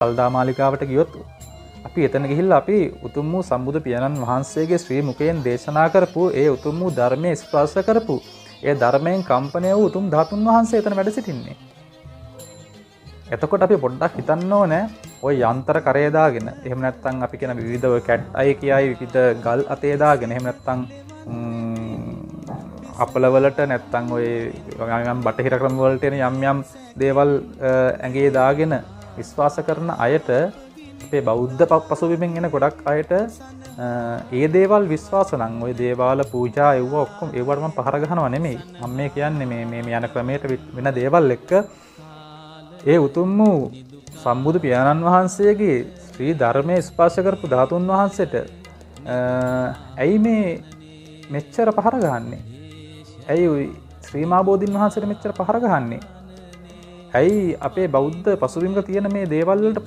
සල්දා මාලිකාවට ගියොත් අපි එතන ගිහිල්ලා අපි උතුම් වූ සම්බුදු පියාණන් වහන්සේගේ ශ්‍රී මුඛයෙන් දේශනා කරපු ඒ උතුම් වූ ධර්මයේ ස්පර්ශ කරපු ඒ ධර්මයෙන් කම්පණය වූ උතුම් ධාතුන් වහන්සේ එතන වැඩ සිටින්නේ. එතකොට අපි පොඩ්ඩක් හිතන්න ඕනේ ওই යන්ත්‍ර කරේ දාගෙන එහෙම නැත්නම් අපි කියන විවිධ ඔය කැට් අය කියයි විවිධ ගල් අතේ දාගෙන එහෙම නැත්නම් අපලවලට නැත්නම් ඔය යම් බටහිර ක්‍රම වලට එන යම් දේවල් ඇඟේ දාගෙන විශ්වාස කරන අයට අපේ බෞද්ධ පසුබිමෙන් එන ගොඩක් අයට ඒ දේවල් විශ්වාස නම් ওই දේවාල පූජා ඒව ඔක්කොම ඒවට මම පහර ගහනවා නෙමෙයි. මම මේ කියන්නේ මේ යන ක්‍රමයට වෙන දේවල් එක්ක ඒ උතුම් වූ සම්බුදු පියාණන් වහන්සේගේ ශ්‍රී ධර්මයේ ස්පර්ශ කරපු ධාතුන් වහන්සේට ඇයි මේ මෙච්චර පහර ගහන්නේ? ඇයි ශ්‍රී මහා බෝධීන් වහන්සේට මෙච්චර පහර ගහන්නේ? ඇයි අපේ බෞද්ධ පසුබිමක තියෙන මේ දේවල් වලට